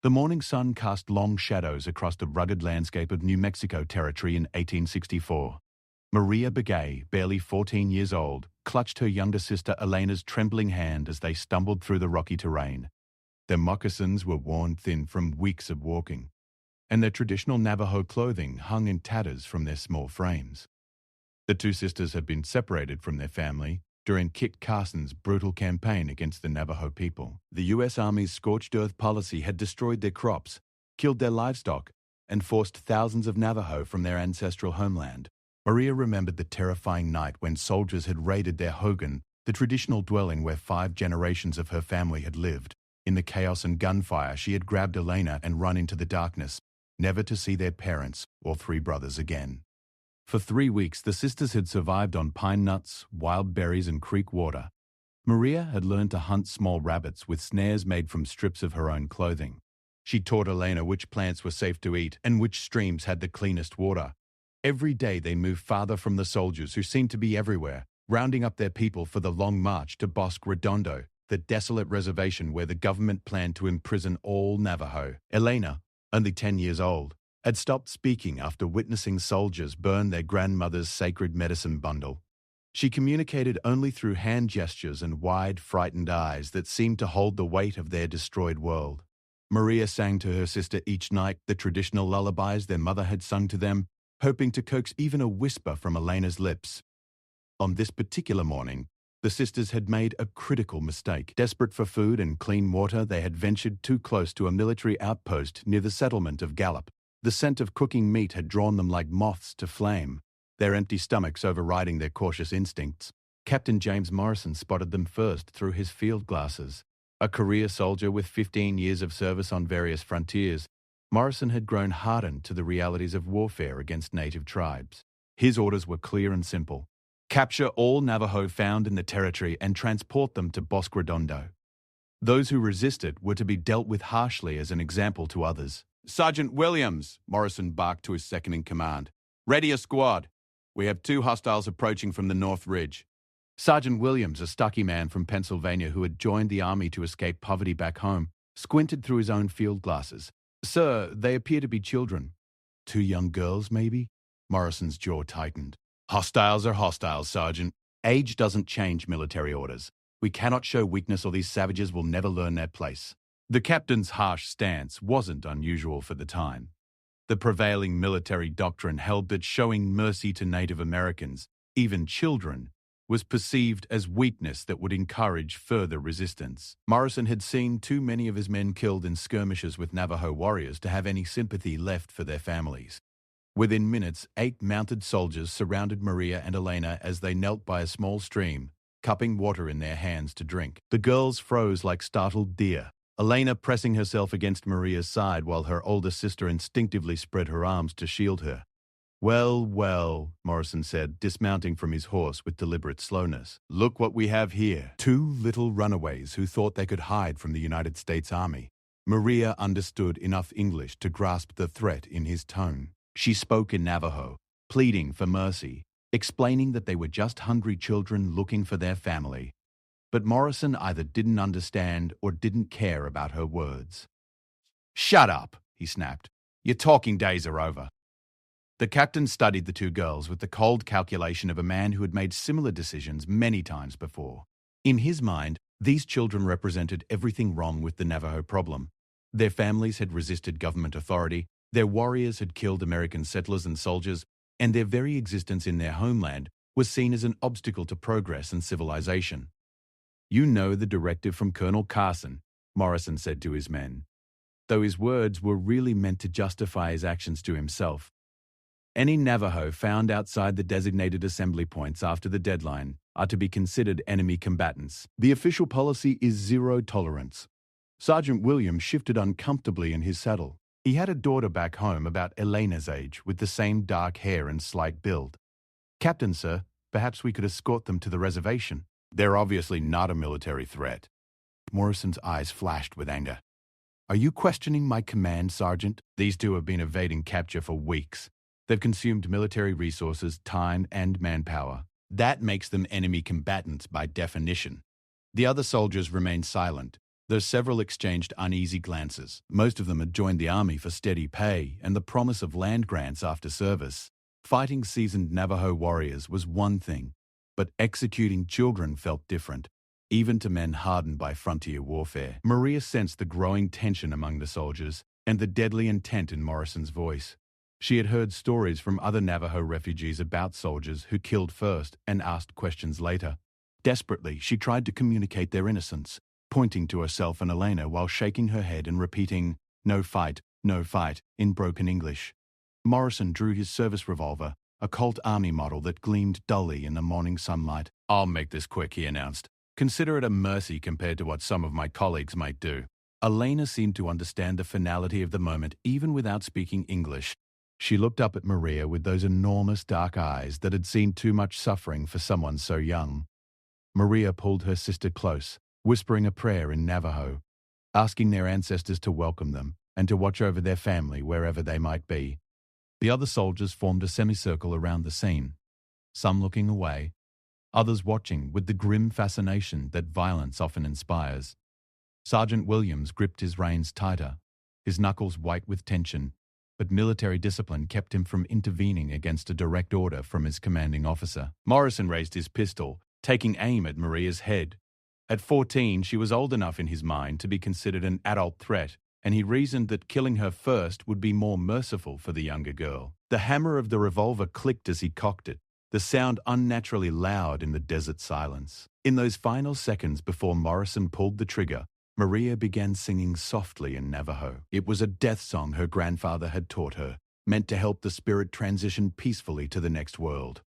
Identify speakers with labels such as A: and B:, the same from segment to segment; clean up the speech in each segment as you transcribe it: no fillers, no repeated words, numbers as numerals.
A: The morning sun cast long shadows across the rugged landscape of New Mexico Territory in 1864. Maria Begay, barely 14 years old, clutched her younger sister Elena's trembling hand as they stumbled through the rocky terrain. Their moccasins were worn thin from weeks of walking, and their traditional Navajo clothing hung in tatters from their small frames. The two sisters had been separated from their family during Kit Carson's brutal campaign against the Navajo people. The U.S. Army's scorched earth policy had destroyed their crops, killed their livestock, and forced thousands of Navajo from their ancestral homeland. Maria remembered the terrifying night when soldiers had raided their hogan, the traditional dwelling where 5 generations of her family had lived. In the chaos and gunfire, she had grabbed Elena and run into the darkness, never to see their parents or 3 brothers again. For 3 weeks, the sisters had survived on pine nuts, wild berries, and creek water. Maria had learned to hunt small rabbits with snares made from strips of her own clothing. She taught Elena which plants were safe to eat and which streams had the cleanest water. Every day they moved farther from the soldiers who seemed to be everywhere, rounding up their people for the long march to Bosque Redondo, the desolate reservation where the government planned to imprison all Navajo. Elena, only 10 years old, had stopped speaking after witnessing soldiers burn their grandmother's sacred medicine bundle. She communicated only through hand gestures and wide, frightened eyes that seemed to hold the weight of their destroyed world. Maria sang to her sister each night the traditional lullabies their mother had sung to them, hoping to coax even a whisper from Elena's lips. On this particular morning, the sisters had made a critical mistake. Desperate for food and clean water, they had ventured too close to a military outpost near the settlement of Gallup. The scent of cooking meat had drawn them like moths to flame, their empty stomachs overriding their cautious instincts. Captain James Morrison spotted them first through his field glasses. A career soldier with 15 years of service on various frontiers, Morrison had grown hardened to the realities of warfare against native tribes. His orders were clear and simple: capture all Navajo found in the territory and transport them to Bosque Redondo. Those who resisted were to be dealt with harshly as an example to others. "Sergeant Williams," Morrison barked to his second-in-command. "Ready a squad. We have 2 hostiles approaching from the North Ridge." Sergeant Williams, a stocky man from Pennsylvania who had joined the army to escape poverty back home, squinted through his own field glasses. "Sir, they appear to be children." 2 young girls, maybe? Morrison's jaw tightened. "Hostiles are hostiles, Sergeant. Age doesn't change military orders. We cannot show weakness or these savages will never learn their place." The captain's harsh stance wasn't unusual for the time. The prevailing military doctrine held that showing mercy to Native Americans, even children, was perceived as weakness that would encourage further resistance. Morrison had seen too many of his men killed in skirmishes with Navajo warriors to have any sympathy left for their families. Within minutes, 8 mounted soldiers surrounded Maria and Elena as they knelt by a small stream, cupping water in their hands to drink. The girls froze like startled deer, Elena pressing herself against Maria's side while her older sister instinctively spread her arms to shield her. "Well, well," Morrison said, dismounting from his horse with deliberate slowness. "Look what we have here. 2 little runaways who thought they could hide from the United States Army." Maria understood enough English to grasp the threat in his tone. She spoke in Navajo, pleading for mercy, explaining that they were just hungry children looking for their family. But Morrison either didn't understand or didn't care about her words. "Shut up," he snapped. "Your talking days are over." The captain studied the 2 girls with the cold calculation of a man who had made similar decisions many times before. In his mind, these children represented everything wrong with the Navajo problem. Their families had resisted government authority, their warriors had killed American settlers and soldiers, and their very existence in their homeland was seen as an obstacle to progress and civilization. "You know the directive from Colonel Carson," Morrison said to his men, though his words were really meant to justify his actions to himself. "Any Navajo found outside the designated assembly points after the deadline are to be considered enemy combatants. The official policy is 0 tolerance." Sergeant Williams shifted uncomfortably in his saddle. He had a daughter back home about Elena's age, with the same dark hair and slight build. "Captain, sir, perhaps we could escort them to the reservation." "They're obviously not a military threat." Morrison's eyes flashed with anger. "Are you questioning my command, Sergeant? These 2 have been evading capture for weeks. They've consumed military resources, time, and manpower. That makes them enemy combatants by definition." The other soldiers remained silent, Though several exchanged uneasy glances, most of them had joined the army for steady pay and the promise of land grants after service. Fighting seasoned Navajo warriors was one thing, but executing children felt different, even to men hardened by frontier warfare. Maria sensed the growing tension among the soldiers and the deadly intent in Morrison's voice. She had heard stories from other Navajo refugees about soldiers who killed first and asked questions later. Desperately, she tried to communicate their innocence, pointing to herself and Elena while shaking her head and repeating, no fight, in broken English. Morrison drew his service revolver, a Colt Army model that gleamed dully in the morning sunlight. "I'll make this quick," he announced. "Consider it a mercy compared to what some of my colleagues might do." Elena seemed to understand the finality of the moment even without speaking English. She looked up at Maria with those enormous dark eyes that had seen too much suffering for someone so young. Maria pulled her sister close, whispering a prayer in Navajo, asking their ancestors to welcome them and to watch over their family wherever they might be. The other soldiers formed a semicircle around the scene, some looking away, others watching with the grim fascination that violence often inspires. Sergeant Williams gripped his reins tighter, his knuckles white with tension, but military discipline kept him from intervening against a direct order from his commanding officer. Morrison raised his pistol, taking aim at Maria's head. At 14, she was old enough in his mind to be considered an adult threat, and he reasoned that killing her first would be more merciful for the younger girl. The hammer of the revolver clicked as he cocked it, the sound unnaturally loud in the desert silence. In those final seconds before Morrison pulled the trigger, Maria began singing softly in Navajo. It was a death song her grandfather had taught her, meant to help the spirit transition peacefully to the next world.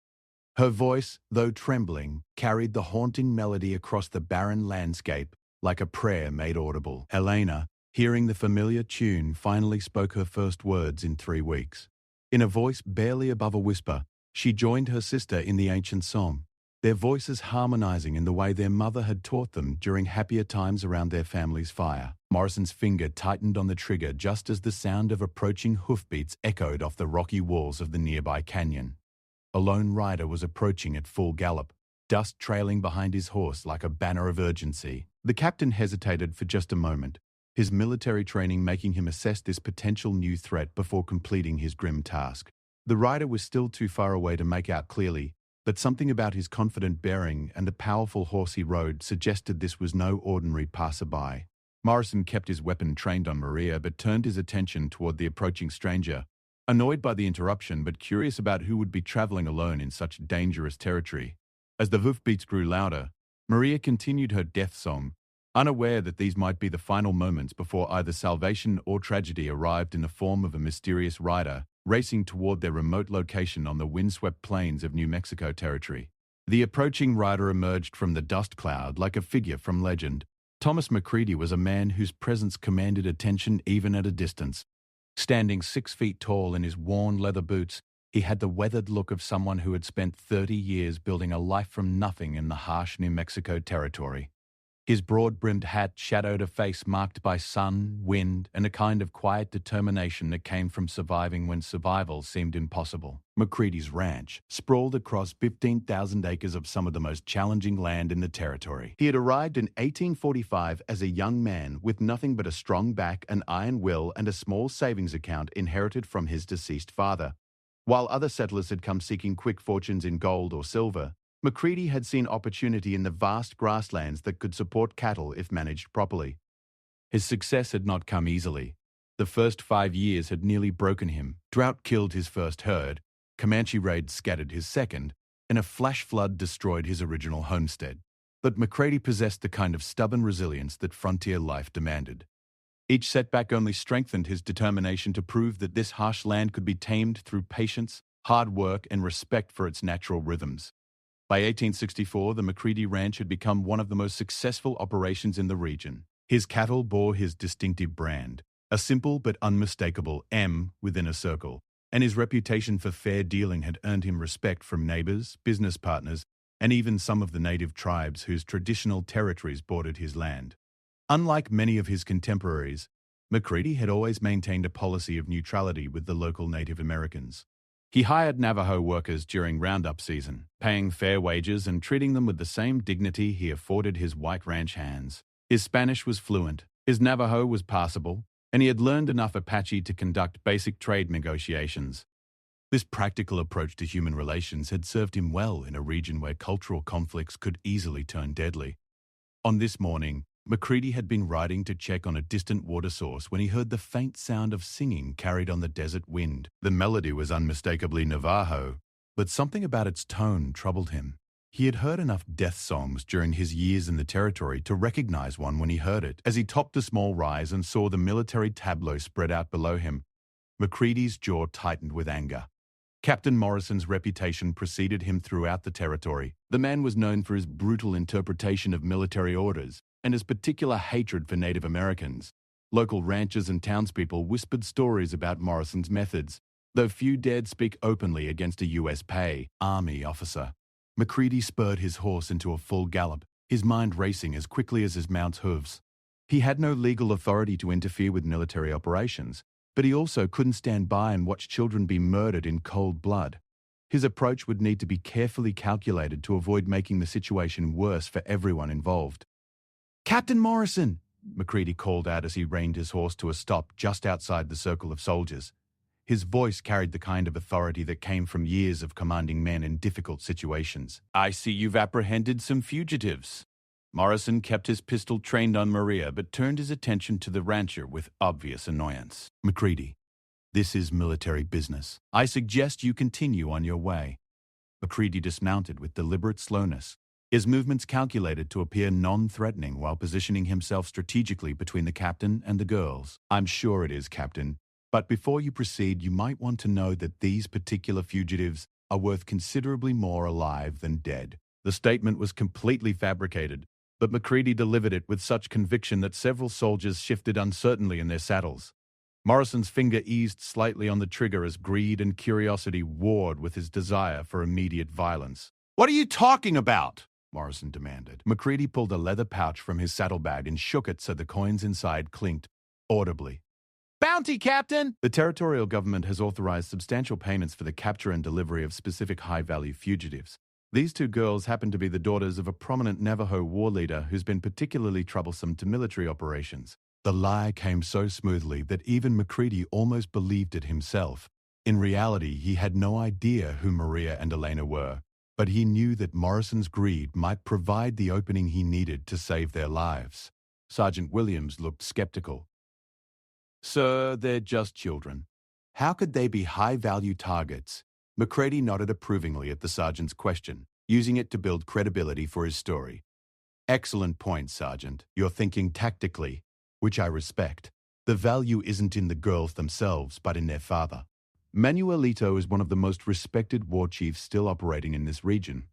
A: Her voice, though trembling, carried the haunting melody across the barren landscape like a prayer made audible. Elena, hearing the familiar tune, finally spoke her first words in 3 weeks. In a voice barely above a whisper, she joined her sister in the ancient song, their voices harmonizing in the way their mother had taught them during happier times around their family's fire. Morrison's finger tightened on the trigger just as the sound of approaching hoofbeats echoed off the rocky walls of the nearby canyon. A lone rider was approaching at full gallop, dust trailing behind his horse like a banner of urgency. The captain hesitated for just a moment, his military training making him assess this potential new threat before completing his grim task. The rider was still too far away to make out clearly, but something about his confident bearing and the powerful horse he rode suggested this was no ordinary passerby. Morrison kept his weapon trained on Maria but turned his attention toward the approaching stranger, annoyed by the interruption but curious about who would be traveling alone in such dangerous territory. As the hoofbeats grew louder, Maria continued her death song, unaware that these might be the final moments before either salvation or tragedy arrived in the form of a mysterious rider racing toward their remote location on the windswept plains of New Mexico territory. The approaching rider emerged from the dust cloud like a figure from legend. Thomas McCready was a man whose presence commanded attention even at a distance. Standing 6 feet tall in his worn leather boots, he had the weathered look of someone who had spent 30 years building a life from nothing in the harsh New Mexico territory. His broad-brimmed hat shadowed a face marked by sun, wind, and a kind of quiet determination that came from surviving when survival seemed impossible. McCready's ranch sprawled across 15,000 acres of some of the most challenging land in the territory. He had arrived in 1845 as a young man with nothing but a strong back, an iron will, and a small savings account inherited from his deceased father. While other settlers had come seeking quick fortunes in gold or silver, McCready had seen opportunity in the vast grasslands that could support cattle if managed properly. His success had not come easily. The first 5 years had nearly broken him. Drought killed his first herd, Comanche raids scattered his second, and a flash flood destroyed his original homestead. But McCready possessed the kind of stubborn resilience that frontier life demanded. Each setback only strengthened his determination to prove that this harsh land could be tamed through patience, hard work, and respect for its natural rhythms. By 1864, the McCready Ranch had become one of the most successful operations in the region. His cattle bore his distinctive brand, a simple but unmistakable M within a circle, and his reputation for fair dealing had earned him respect from neighbors, business partners, and even some of the native tribes whose traditional territories bordered his land. Unlike many of his contemporaries, McCready had always maintained a policy of neutrality with the local Native Americans. He hired Navajo workers during roundup season, paying fair wages and treating them with the same dignity he afforded his white ranch hands. His Spanish was fluent, his Navajo was passable, and he had learned enough Apache to conduct basic trade negotiations. This practical approach to human relations had served him well in a region where cultural conflicts could easily turn deadly. On this morning, McCready had been riding to check on a distant water source when he heard the faint sound of singing carried on the desert wind. The melody was unmistakably Navajo, but something about its tone troubled him. He had heard enough death songs during his years in the territory to recognize one when he heard it. As he topped a small rise and saw the military tableau spread out below him, McCready's jaw tightened with anger. Captain Morrison's reputation preceded him throughout the territory. The man was known for his brutal interpretation of military orders and his particular hatred for Native Americans. Local ranchers and townspeople whispered stories about Morrison's methods, though few dared speak openly against a U.S. Army officer. McCready spurred his horse into a full gallop, his mind racing as quickly as his mount's hooves. He had no legal authority to interfere with military operations, but he also couldn't stand by and watch children be murdered in cold blood. His approach would need to be carefully calculated to avoid making the situation worse for everyone involved. "Captain Morrison!" McCready called out as he reined his horse to a stop just outside the circle of soldiers. His voice carried the kind of authority that came from years of commanding men in difficult situations. "I see you've apprehended some fugitives." Morrison kept his pistol trained on Maria but turned his attention to the rancher with obvious annoyance. "McCready, this is military business. I suggest you continue on your way." McCready dismounted with deliberate slowness, his movements calculated to appear non-threatening while positioning himself strategically between the captain and the girls. "I'm sure it is, Captain. But before you proceed, you might want to know that these particular fugitives are worth considerably more alive than dead." The statement was completely fabricated, but McCready delivered it with such conviction that several soldiers shifted uncertainly in their saddles. Morrison's finger eased slightly on the trigger as greed and curiosity warred with his desire for immediate violence. "What are you talking about?" Morrison demanded. McCready pulled a leather pouch from his saddlebag and shook it so the coins inside clinked audibly. "Bounty, Captain!" The territorial government has authorized substantial payments for the capture and delivery of specific high-value fugitives. These two girls happen to be the daughters of a prominent Navajo war leader who's been particularly troublesome to military operations. The lie came so smoothly that even McCready almost believed it himself. In reality, he had no idea who Maria and Elena were, but he knew that Morrison's greed might provide the opening he needed to save their lives. Sergeant Williams looked skeptical. "Sir, they're just children. How could they be high-value targets?" McCready nodded approvingly at the sergeant's question, using it to build credibility for his story. "Excellent point, Sergeant. You're thinking tactically, which I respect. The value isn't in the girls themselves, but in their father. Manuelito is one of the most respected war chiefs still operating in this region.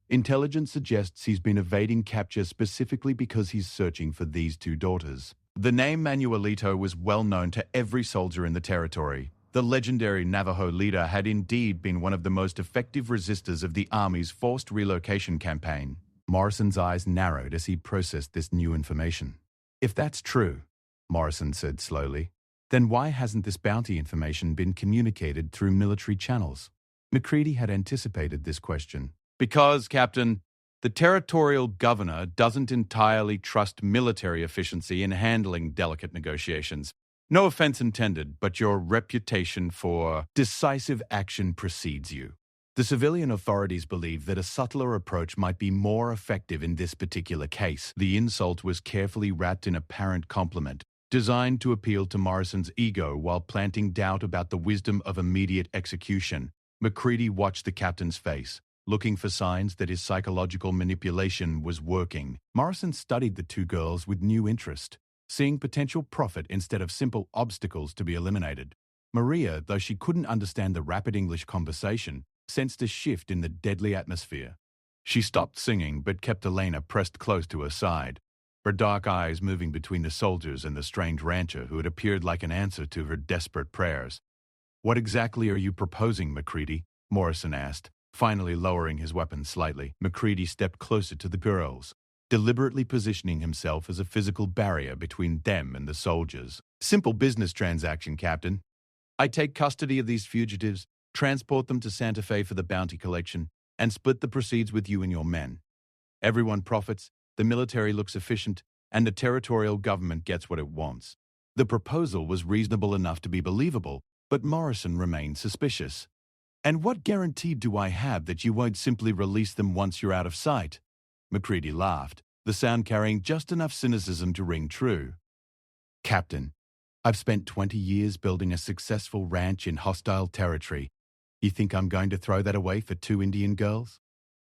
A: Intelligence suggests he's been evading capture specifically because he's searching for these two daughters." The name Manuelito was well known to every soldier in the territory. The legendary Navajo leader had indeed been one of the most effective resistors of the Army's forced relocation campaign. Morrison's eyes narrowed as he processed this new information. "If that's true," Morrison said slowly, "then why hasn't this bounty information been communicated through military channels?" McCready had anticipated this question. "Because, Captain, the territorial governor doesn't entirely trust military efficiency in handling delicate negotiations. No offense intended, but your reputation for decisive action precedes you. The civilian authorities believe that a subtler approach might be more effective in this particular case." The insult was carefully wrapped in apparent compliment, designed to appeal to Morrison's ego while planting doubt about the wisdom of immediate execution. McCready watched the captain's face, looking for signs that his psychological manipulation was working. Morrison studied the two girls with new interest, seeing potential profit instead of simple obstacles to be eliminated. Maria, though she couldn't understand the rapid English conversation, sensed a shift in the deadly atmosphere. She stopped singing but kept Elena pressed close to her side, her dark eyes moving between the soldiers and the strange rancher who had appeared like an answer to her desperate prayers. "What exactly are you proposing, McCready?" Morrison asked, finally lowering his weapon slightly. McCready stepped closer to the girls, deliberately positioning himself as a physical barrier between them and the soldiers. "Simple business transaction, Captain. I take custody of these fugitives, transport them to Santa Fe for the bounty collection, and split the proceeds with you and your men. Everyone profits, the military looks efficient, and the territorial government gets what it wants. The proposal was reasonable enough to be believable, but Morrison remained suspicious. "And what guarantee do I have that you won't simply release them once you're out of sight?" Macready laughed, the sound carrying just enough cynicism to ring true. "Captain, I've spent 20 years building a successful ranch in hostile territory. You think I'm going to throw that away for 2 Indian girls?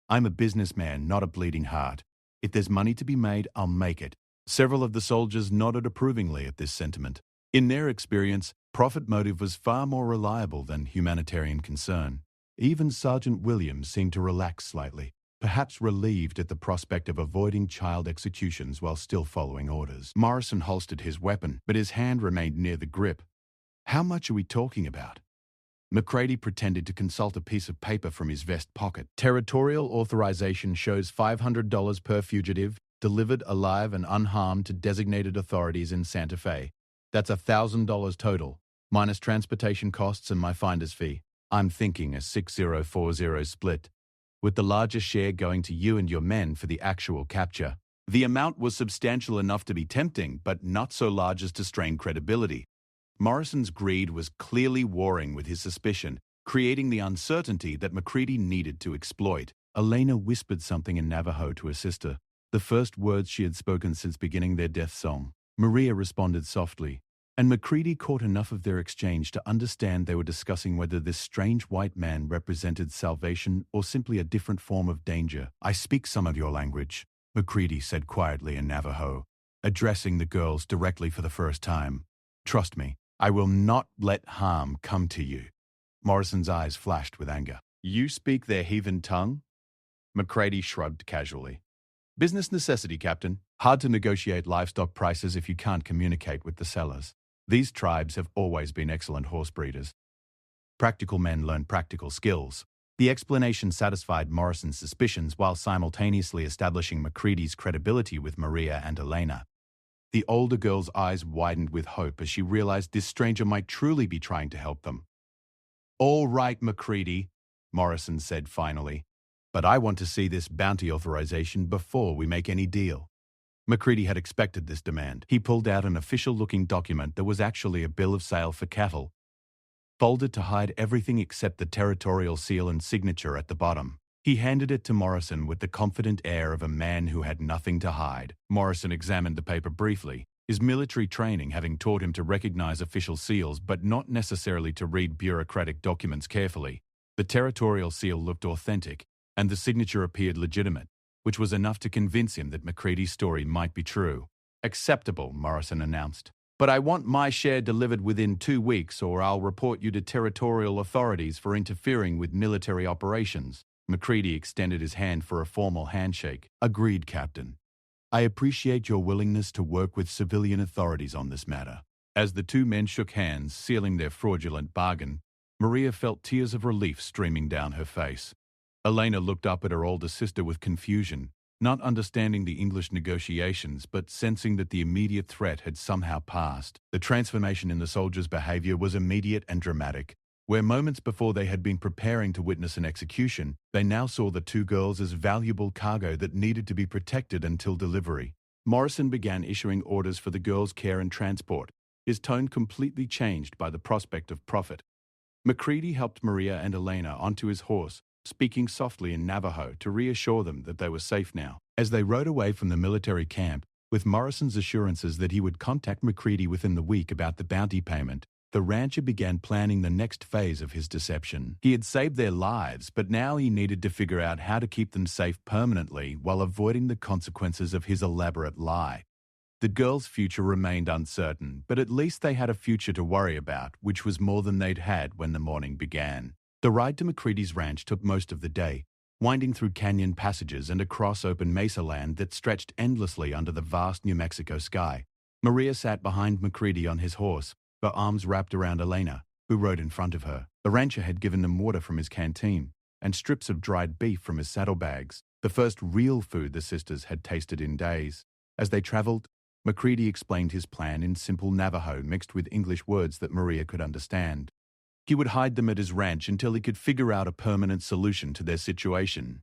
A: I'm a businessman, not a bleeding heart. If there's money to be made, I'll make it." Several of the soldiers nodded approvingly at this sentiment. In their experience, profit motive was far more reliable than humanitarian concern. Even Sergeant Williams seemed to relax slightly, perhaps relieved at the prospect of avoiding child executions while still following orders. Morrison holstered his weapon, but his hand remained near the grip. "How much are we talking about?" Macready pretended to consult a piece of paper from his vest pocket. "Territorial authorization shows $500 per fugitive, delivered alive and unharmed to designated authorities in Santa Fe. That's $1,000 total, minus transportation costs and my finder's fee. I'm thinking a 60-40 split, with the largest share going to you and your men for the actual capture." The amount was substantial enough to be tempting, but not so large as to strain credibility. Morrison's greed was clearly warring with his suspicion, creating the uncertainty that Macready needed to exploit. Elena whispered something in Navajo to her sister, the first words she had spoken since beginning their death song. Maria responded softly, and Macready caught enough of their exchange to understand they were discussing whether this strange white man represented salvation or simply a different form of danger. "I speak some of your language," Macready said quietly in Navajo, addressing the girls directly for the first time. "Trust me, I will not let harm come to you." Morrison's eyes flashed with anger. "You speak their heathen tongue?" Macready shrugged casually. "Business necessity, Captain. Hard to negotiate livestock prices if you can't communicate with the sellers. These tribes have always been excellent horse breeders. Practical men learn practical skills." The explanation satisfied Morrison's suspicions while simultaneously establishing Macready's credibility with Maria and Elena. The older girl's eyes widened with hope as she realized this stranger might truly be trying to help them. "All right, Macready," Morrison said finally, "but I want to see this bounty authorization before we make any deal." Macready had expected this demand. He pulled out an official-looking document that was actually a bill of sale for cattle, folded to hide everything except the territorial seal and signature at the bottom. He handed it to Morrison with the confident air of a man who had nothing to hide. Morrison examined the paper briefly, his military training having taught him to recognize official seals but not necessarily to read bureaucratic documents carefully. The territorial seal looked authentic, and the signature appeared legitimate, which was enough to convince him that Macready's story might be true. "Acceptable," Morrison announced. "But I want my share delivered within 2 weeks or I'll report you to territorial authorities for interfering with military operations." Macready extended his hand for a formal handshake. "Agreed, Captain. I appreciate your willingness to work with civilian authorities on this matter." As the two men shook hands, sealing their fraudulent bargain, Maria felt tears of relief streaming down her face. Elena looked up at her older sister with confusion, not understanding the English negotiations but sensing that the immediate threat had somehow passed. The transformation in the soldiers' behavior was immediate and dramatic. Where moments before they had been preparing to witness an execution, they now saw the two girls as valuable cargo that needed to be protected until delivery. Morrison began issuing orders for the girls' care and transport, his tone completely changed by the prospect of profit. Macready helped Maria and Elena onto his horse, speaking softly in Navajo to reassure them that they were safe now. As they rode away from the military camp, with Morrison's assurances that he would contact Macready within the week about the bounty payment, the rancher began planning the next phase of his deception. He had saved their lives, but now he needed to figure out how to keep them safe permanently while avoiding the consequences of his elaborate lie. The girls' future remained uncertain, but at least they had a future to worry about, which was more than they'd had when the morning began. The ride to Macready's ranch took most of the day, winding through canyon passages and across open mesa land that stretched endlessly under the vast New Mexico sky. Maria sat behind Macready on his horse, her arms wrapped around Elena, who rode in front of her. The rancher had given them water from his canteen and strips of dried beef from his saddlebags, the first real food the sisters had tasted in days. As they traveled, Macready explained his plan in simple Navajo mixed with English words that Maria could understand. He would hide them at his ranch until he could figure out a permanent solution to their situation.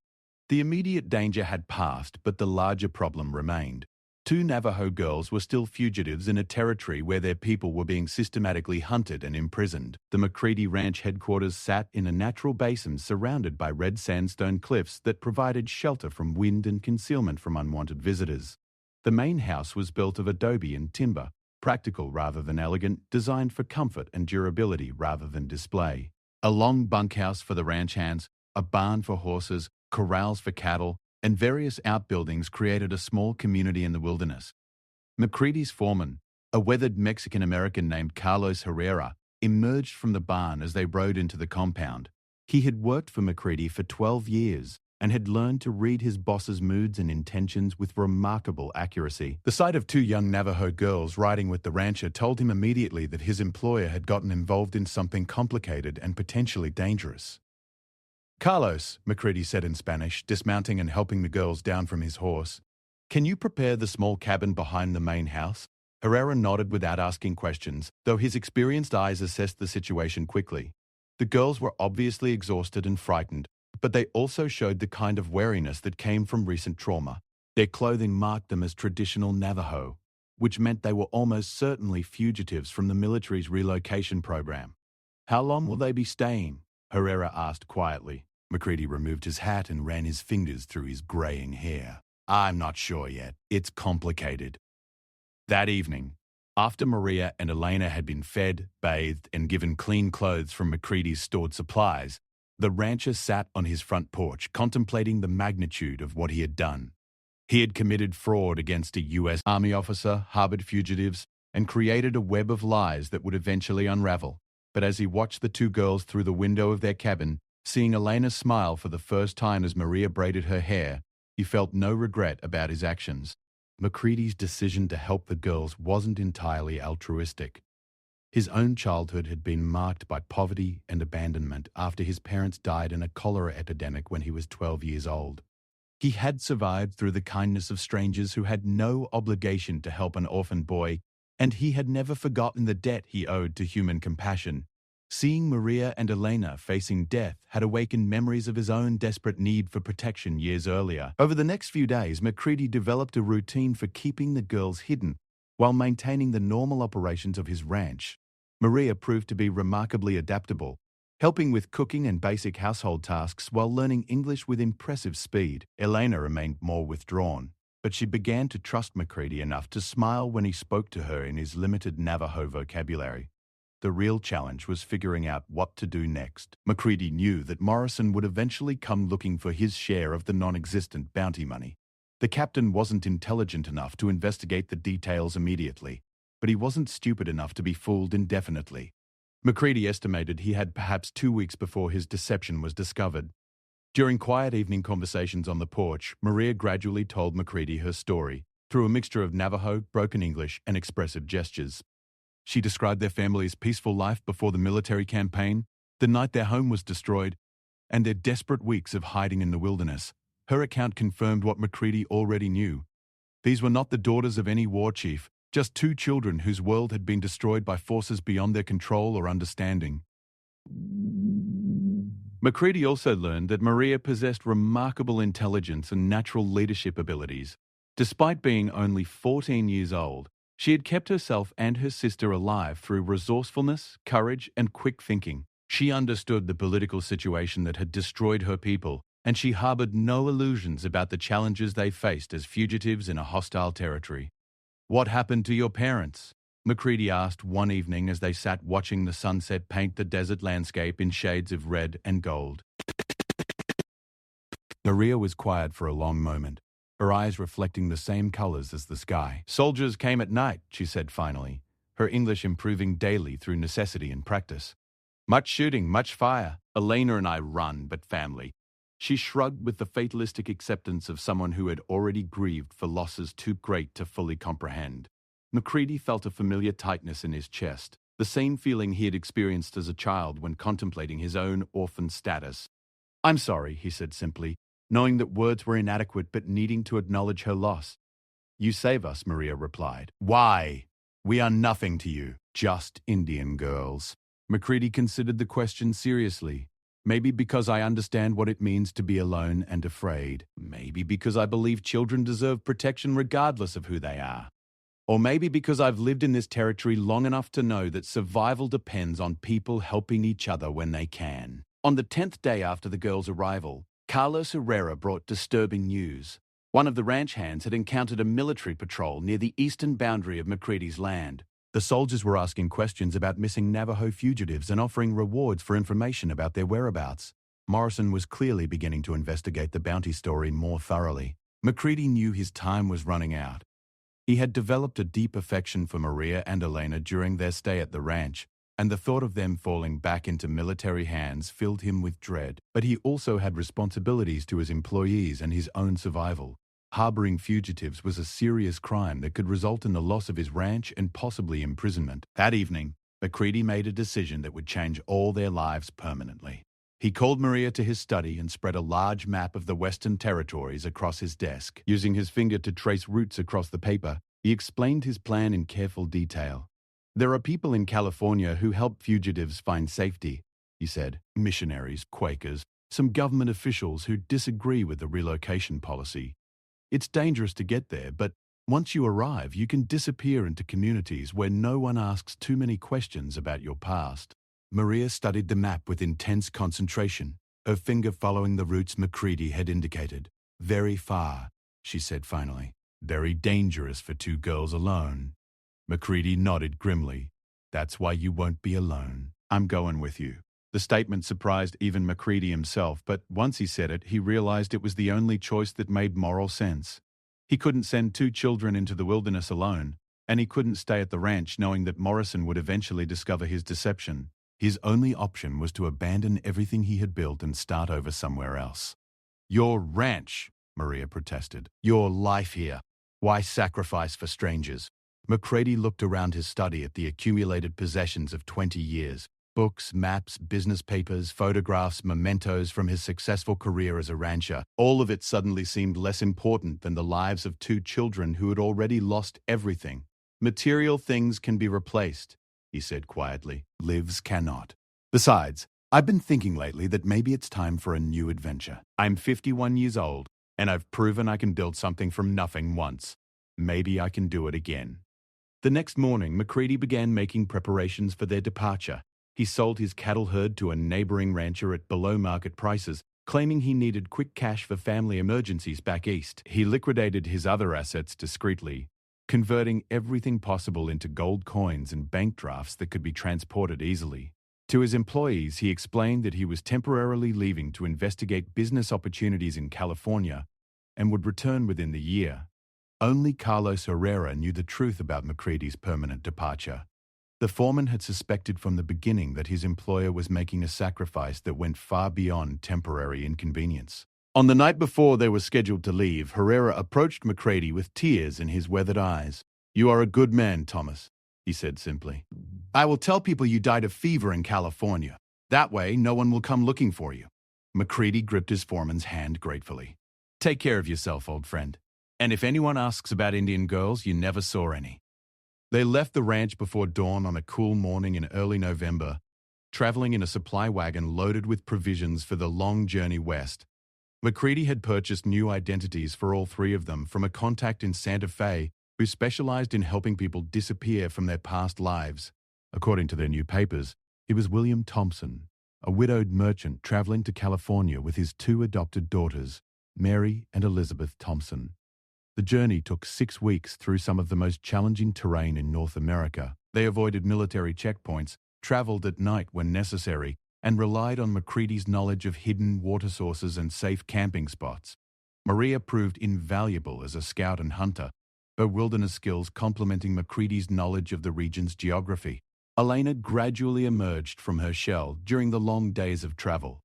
A: The immediate danger had passed, but the larger problem remained. Two Navajo girls were still fugitives in a territory where their people were being systematically hunted and imprisoned. The McCready Ranch headquarters sat in a natural basin surrounded by red sandstone cliffs that provided shelter from wind and concealment from unwanted visitors. The main house was built of adobe and timber, practical rather than elegant, designed for comfort and durability rather than display. A long bunkhouse for the ranch hands, a barn for horses, corrals for cattle, and various outbuildings created a small community in the wilderness. McCready's foreman, a weathered Mexican-American named Carlos Herrera, emerged from the barn as they rode into the compound. He had worked for McCready for 12 years and had learned to read his boss's moods and intentions with remarkable accuracy. The sight of two young Navajo girls riding with the rancher told him immediately that his employer had gotten involved in something complicated and potentially dangerous. "Carlos," McCready said in Spanish, dismounting and helping the girls down from his horse, "can you prepare the small cabin behind the main house?" Herrera nodded without asking questions, though his experienced eyes assessed the situation quickly. The girls were obviously exhausted and frightened, but they also showed the kind of wariness that came from recent trauma. Their clothing marked them as traditional Navajo, which meant they were almost certainly fugitives from the military's relocation program. "How long will they be staying?" Herrera asked quietly. McCready removed his hat and ran his fingers through his graying hair. "I'm not sure yet. It's complicated." That evening, after Maria and Elena had been fed, bathed, and given clean clothes from McCready's stored supplies, the rancher sat on his front porch contemplating the magnitude of what he had done. He had committed fraud against a U.S. Army officer, harbored fugitives, and created a web of lies that would eventually unravel. But as he watched the two girls through the window of their cabin, seeing Elena smile for the first time as Maria braided her hair, he felt no regret about his actions. McCready's decision to help the girls wasn't entirely altruistic. His own childhood had been marked by poverty and abandonment after his parents died in a cholera epidemic when he was 12 years old. He had survived through the kindness of strangers who had no obligation to help an orphan boy, and he had never forgotten the debt he owed to human compassion. Seeing Maria and Elena facing death had awakened memories of his own desperate need for protection years earlier. Over the next few days, McCready developed a routine for keeping the girls hidden while maintaining the normal operations of his ranch. Maria proved to be remarkably adaptable, helping with cooking and basic household tasks while learning English with impressive speed. Elena remained more withdrawn, but she began to trust McCready enough to smile when he spoke to her in his limited Navajo vocabulary. The real challenge was figuring out what to do next. McCready knew that Morrison would eventually come looking for his share of the non-existent bounty money. The captain wasn't intelligent enough to investigate the details immediately, but he wasn't stupid enough to be fooled indefinitely. McCready estimated he had perhaps 2 weeks before his deception was discovered. During quiet evening conversations on the porch, Maria gradually told McCready her story, through a mixture of Navajo, broken English, and expressive gestures. She described their family's peaceful life before the military campaign, the night their home was destroyed, and their desperate weeks of hiding in the wilderness. Her account confirmed what McCready already knew. These were not the daughters of any war chief, just two children whose world had been destroyed by forces beyond their control or understanding. McCready also learned that Maria possessed remarkable intelligence and natural leadership abilities. Despite being only 14 years old, she had kept herself and her sister alive through resourcefulness, courage, and quick thinking. She understood the political situation that had destroyed her people, and she harbored no illusions about the challenges they faced as fugitives in a hostile territory. "What happened to your parents?" McCready asked one evening as they sat watching the sunset paint the desert landscape in shades of red and gold. Maria was quiet for a long moment, her eyes reflecting the same colors as the sky. "Soldiers came at night," she said finally, her English improving daily through necessity and practice. "Much shooting, much fire. Elena and I run, but family." She shrugged with the fatalistic acceptance of someone who had already grieved for losses too great to fully comprehend. McCready felt a familiar tightness in his chest, the same feeling he had experienced as a child when contemplating his own orphan status. "I'm sorry," he said simply, knowing that words were inadequate but needing to acknowledge her loss. "You save us," Maria replied. "Why? We are nothing to you, just Indian girls." McCready considered the question seriously. Maybe because I understand what it means to be alone and afraid. Maybe because I believe children deserve protection regardless of who they are. Or maybe because I've lived in this territory long enough to know that survival depends on people helping each other when they can. On the 10th day after the girls' arrival, Carlos Herrera brought disturbing news. One of the ranch hands had encountered a military patrol near the eastern boundary of McCready's land. The soldiers were asking questions about missing Navajo fugitives and offering rewards for information about their whereabouts. Morrison was clearly beginning to investigate the bounty story more thoroughly. McCready knew his time was running out. He had developed a deep affection for Maria and Elena during their stay at the ranch, and the thought of them falling back into military hands filled him with dread. But he also had responsibilities to his employees and his own survival. Harboring fugitives was a serious crime that could result in the loss of his ranch and possibly imprisonment. That evening, McCready made a decision that would change all their lives permanently. He called Maria to his study and spread a large map of the Western Territories across his desk. Using his finger to trace routes across the paper, he explained his plan in careful detail. There are people in California who help fugitives find safety, he said. Missionaries, Quakers, some government officials who disagree with the relocation policy. It's dangerous to get there, but once you arrive, you can disappear into communities where no one asks too many questions about your past. Maria studied the map with intense concentration, her finger following the routes McCready had indicated. Very far, she said finally. Very dangerous for two girls alone. McCready nodded grimly. That's why you won't be alone. I'm going with you. The statement surprised even McCready himself, but once he said it, he realized it was the only choice that made moral sense. He couldn't send two children into the wilderness alone, and he couldn't stay at the ranch knowing that Morrison would eventually discover his deception. His only option was to abandon everything he had built and start over somewhere else. Your ranch, Maria protested. Your life here. Why sacrifice for strangers? McCready looked around his study at the accumulated possessions of 20 years. Books, maps, business papers, photographs, mementos from his successful career as a rancher. All of it suddenly seemed less important than the lives of two children who had already lost everything. Material things can be replaced, he said quietly. Lives cannot. Besides, I've been thinking lately that maybe it's time for a new adventure. I'm 51 years old, and I've proven I can build something from nothing once. Maybe I can do it again. The next morning, McCready began making preparations for their departure. He sold his cattle herd to a neighboring rancher at below-market prices, claiming he needed quick cash for family emergencies back east. He liquidated his other assets discreetly, converting everything possible into gold coins and bank drafts that could be transported easily. To his employees, he explained that he was temporarily leaving to investigate business opportunities in California and would return within the year. Only Carlos Herrera knew the truth about McCready's permanent departure. The foreman had suspected from the beginning that his employer was making a sacrifice that went far beyond temporary inconvenience. On the night before they were scheduled to leave, Herrera approached McCready with tears in his weathered eyes. You are a good man, Thomas, he said simply. I will tell people you died of fever in California. That way, no one will come looking for you. McCready gripped his foreman's hand gratefully. Take care of yourself, old friend. And if anyone asks about Indian girls, you never saw any. They left the ranch before dawn on a cool morning in early November, traveling in a supply wagon loaded with provisions for the long journey west. McCready had purchased new identities for all three of them from a contact in Santa Fe who specialized in helping people disappear from their past lives. According to their new papers, he was William Thompson, a widowed merchant traveling to California with his two adopted daughters, Mary and Elizabeth Thompson. The journey took 6 weeks through some of the most challenging terrain in North America. They avoided military checkpoints, traveled at night when necessary, and relied on McCready's knowledge of hidden water sources and safe camping spots. Maria proved invaluable as a scout and hunter, her wilderness skills complementing McCready's knowledge of the region's geography. Elena gradually emerged from her shell during the long days of travel.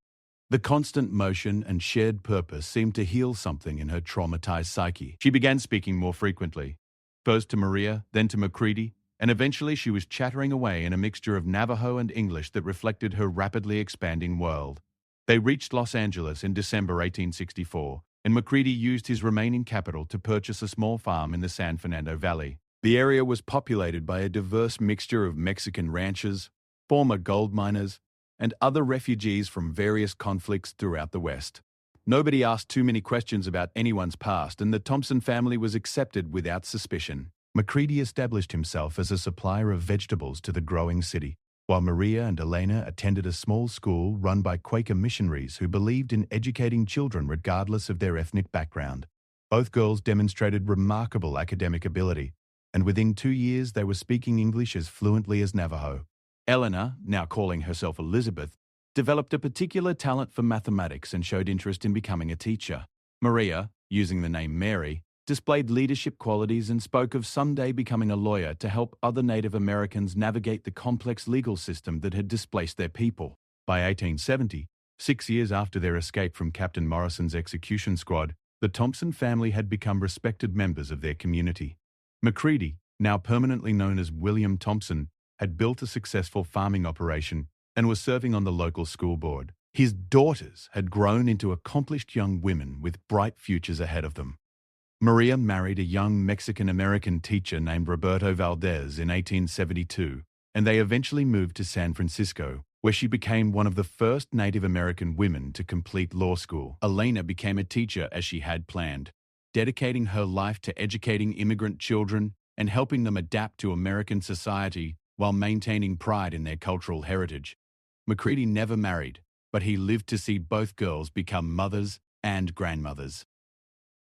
A: The constant motion and shared purpose seemed to heal something in her traumatized psyche. She began speaking more frequently, first to Maria, then to McCready, and eventually she was chattering away in a mixture of Navajo and English that reflected her rapidly expanding world. They reached Los Angeles in December 1864, and McCready used his remaining capital to purchase a small farm in the San Fernando Valley. The area was populated by a diverse mixture of Mexican ranchers, former gold miners, and other refugees from various conflicts throughout the West. Nobody asked too many questions about anyone's past, and the Thompson family was accepted without suspicion. Macready established himself as a supplier of vegetables to the growing city, while Maria and Elena attended a small school run by Quaker missionaries who believed in educating children regardless of their ethnic background. Both girls demonstrated remarkable academic ability, and within 2 years they were speaking English as fluently as Navajo. Eleanor, now calling herself Elizabeth, developed a particular talent for mathematics and showed interest in becoming a teacher. Maria, using the name Mary, displayed leadership qualities and spoke of someday becoming a lawyer to help other Native Americans navigate the complex legal system that had displaced their people. By 1870, 6 years after their escape from Captain Morrison's execution squad, the Thompson family had become respected members of their community. Macready, now permanently known as William Thompson, had built a successful farming operation and was serving on the local school board. His daughters had grown into accomplished young women with bright futures ahead of them. Maria married a young Mexican-American teacher named Roberto Valdez in 1872, and they eventually moved to San Francisco, where she became one of the first Native American women to complete law school. Elena became a teacher as she had planned, dedicating her life to educating immigrant children and helping them adapt to American society while maintaining pride in their cultural heritage. Macready never married, but he lived to see both girls become mothers and grandmothers.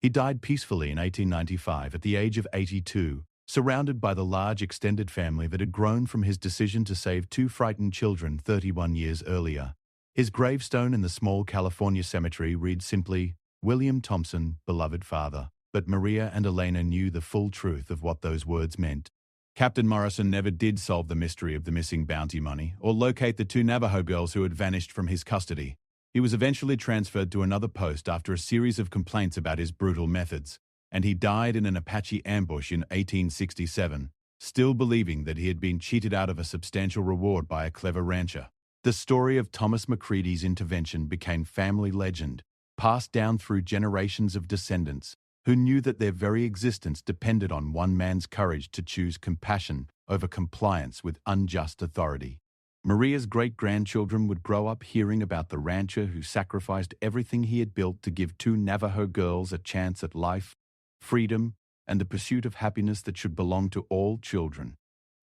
A: He died peacefully in 1895 at the age of 82, surrounded by the large extended family that had grown from his decision to save 2 frightened children 31 years earlier. His gravestone in the small California cemetery reads simply, "William Thompson, beloved father." But Maria and Elena knew the full truth of what those words meant. Captain Morrison never did solve the mystery of the missing bounty money or locate the 2 Navajo girls who had vanished from his custody. He was eventually transferred to another post after a series of complaints about his brutal methods, and he died in an Apache ambush in 1867, still believing that he had been cheated out of a substantial reward by a clever rancher. The story of Thomas Macready's intervention became family legend, passed down through generations of descendants who knew that their very existence depended on one man's courage to choose compassion over compliance with unjust authority. Maria's great-grandchildren would grow up hearing about the rancher who sacrificed everything he had built to give 2 Navajo girls a chance at life, freedom, and the pursuit of happiness that should belong to all children,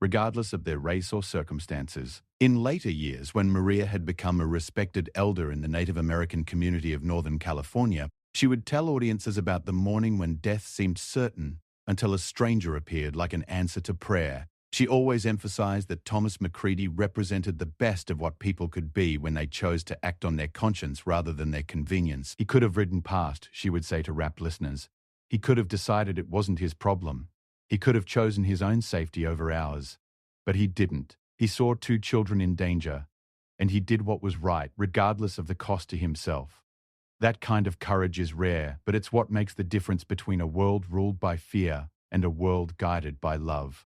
A: regardless of their race or circumstances. In later years, when Maria had become a respected elder in the Native American community of Northern California, she would tell audiences about the morning when death seemed certain until a stranger appeared like an answer to prayer. She always emphasized that Thomas Macready represented the best of what people could be when they chose to act on their conscience rather than their convenience. He could have ridden past, she would say to rapt listeners. He could have decided it wasn't his problem. He could have chosen his own safety over ours. But he didn't. He saw 2 children in danger, and he did what was right, regardless of the cost to himself. That kind of courage is rare, but it's what makes the difference between a world ruled by fear and a world guided by love.